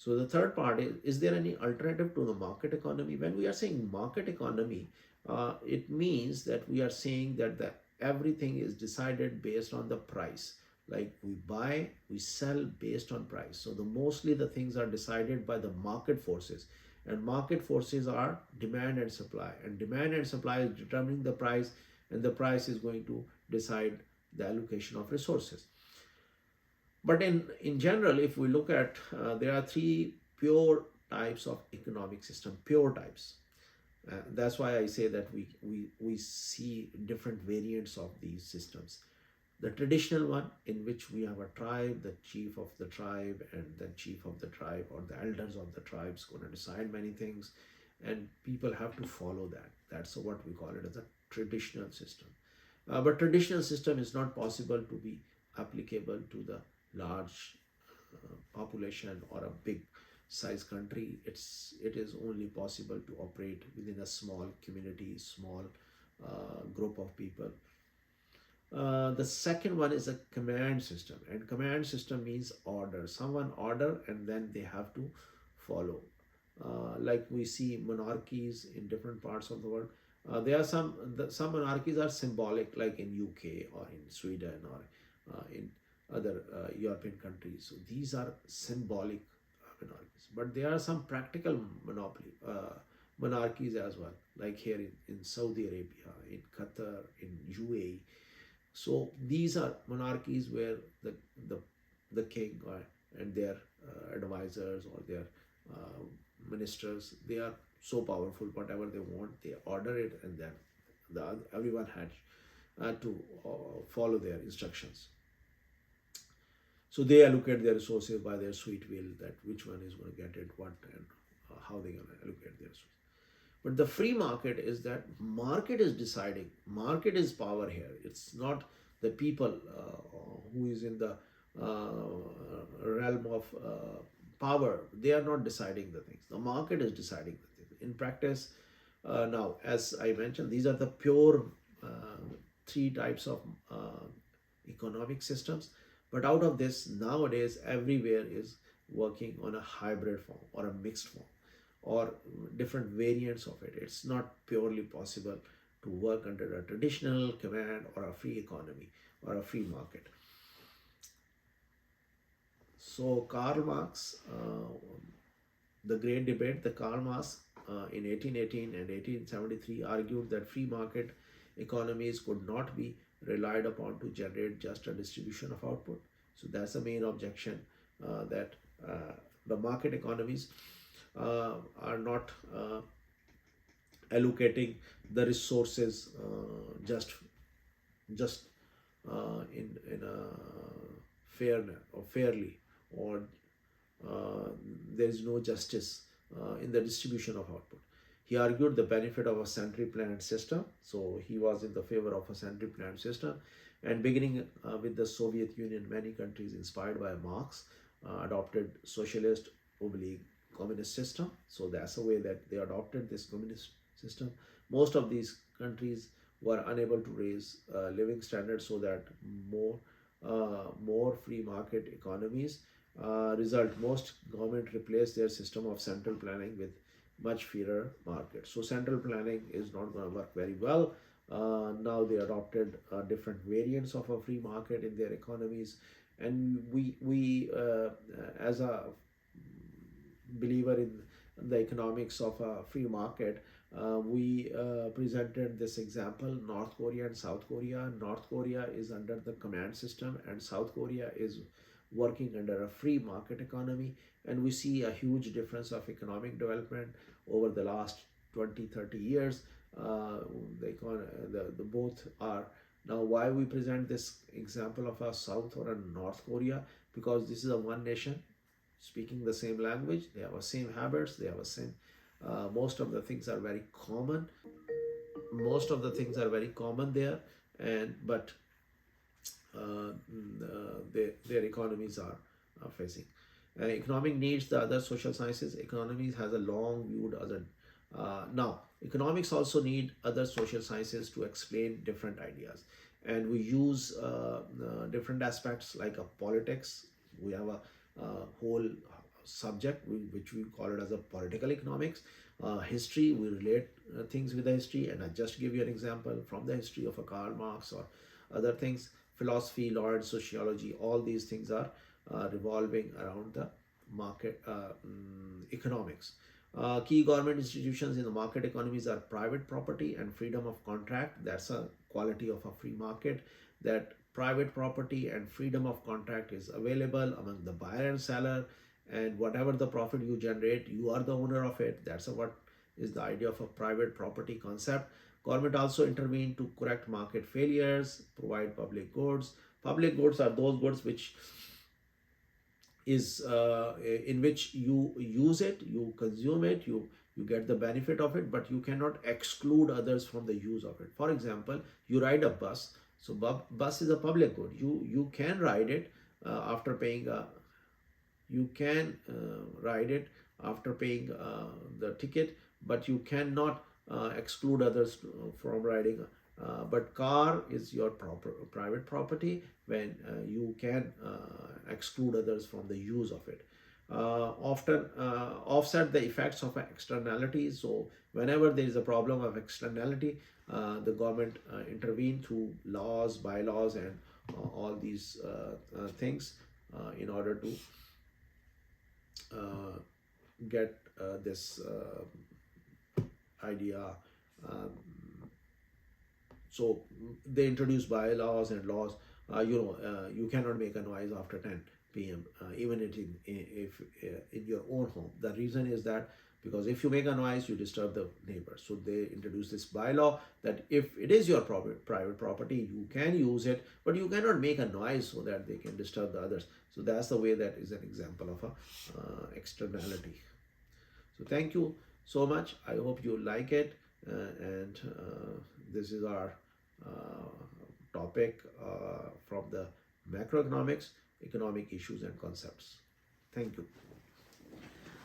So the third part is there any alternative to the market economy? When we are saying market economy, it means that we are saying that everything is decided based on the price. Like we buy, we sell based on price. So mostly the things are decided by the market forces. And market forces are demand and supply. And demand and supply is determining the price, and the price is going to decide the allocation of resources. But in general, if we look at, there are three pure types of economic system, pure types. That's why I say that we see different variants of these systems. The traditional one, in which we have a tribe, the chief of the tribe, and the chief of the tribe or the elders of the tribe is going to decide many things, and people have to follow that. That's what we call it as a traditional system. But traditional system is not possible to be applicable to the large population or a big size country. It is only possible to operate within a small community, small group of people. The second one is a command system, and command system means order. Someone order and then they have to follow. Like we see monarchies in different parts of the world. There are some monarchies are symbolic, like in UK or in Sweden or in other European countries. So these are symbolic monarchies, but there are some practical monarchies as well, like here in Saudi Arabia, in Qatar, in UAE. So these are monarchies where the the king and their advisors or their ministers, they are so powerful. Whatever they want, they order it, and then everyone had to follow their instructions. So they allocate their resources by their sweet will, that which one is going to get it, what, and how they're going to allocate their resources. But the free market is that market is deciding. Market is power here. It's not the people who is in the realm of power. They are not deciding the things. The market is deciding the things. In practice, now, as I mentioned, these are the pure three types of economic systems. But out of this, nowadays, everywhere is working on a hybrid form or a mixed form or different variants of it. It's not purely possible to work under a traditional command or a free economy or a free market. So Karl Marx, the great debate, the Karl Marx in 1818 and 1873 argued that free market economies could not be relied upon to generate just a distribution of output. So that's the main objection, that the market economies are not allocating the resources just in a fairness or fairly, or there is no justice in the distribution of output. He argued the benefit of a centrally planned system. So he was in the favor of a centrally planned system. And beginning with the Soviet Union, many countries inspired by Marx adopted socialist oblique communist system. So that's the way that they adopted this communist system. Most of these countries were unable to raise living standards, so that more free market economies result. Most government replaced their system of central planning with much fewer markets. So central planning is not going to work very well. Now they adopted different variants of a free market in their economies, and we as a believer in the economics of a free market, we presented this example: North Korea and South Korea. North Korea is under the command system, and South Korea is working under a free market economy. And we see a huge difference of economic development over the last 20-30 years. The both are now. Why we present this example of a South or a North Korea? Because this is a one nation speaking the same language. They have the same habits. They have the same. Most of the things are very common. Most of the things are very common there, and but their economies are facing. Economic needs the other social sciences. Economies has a long viewed other. Now, economics also need other social sciences to explain different ideas, and we use different aspects like a politics. We have a whole subject, which we call it as a political economics. History, we relate things with the history, and I just give you an example from the history of a Karl Marx or other things. Philosophy, law, and sociology, all these things are revolving around the market economics. Key government institutions in the market economies are private property and freedom of contract. That's a quality of a free market, that private property and freedom of contract is available among the buyer and seller, and whatever the profit you generate, you are the owner of it. That's what is the idea of a private property concept. Government also intervene to correct market failures, provide public goods. Public goods are those goods which is in which you use it, you consume it, you get the benefit of it, but you cannot exclude others from the use of it. For example, you ride a bus. So bus is a public good. You can ride it after paying a you can ride it after paying the ticket, but you cannot exclude others from riding. But car is your private property, when you can exclude others from the use of it. Often offset the effects of externalities. So whenever there is a problem of externality, the government intervene through laws, bylaws, and all these things in order to uh, get this idea. Um, so they introduce bylaws and laws. You cannot make a noise after 10 p.m. Even if in your own home. The reason is that because if you make a noise, you disturb the neighbors. So they introduce this bylaw that if it is your private property, you can use it, but you cannot make a noise so that they can disturb the others. So that's the way that is an example of a externality. So thank you so much. I hope you like it, and this is our topic from the macroeconomics, economic issues and concepts. Thank you.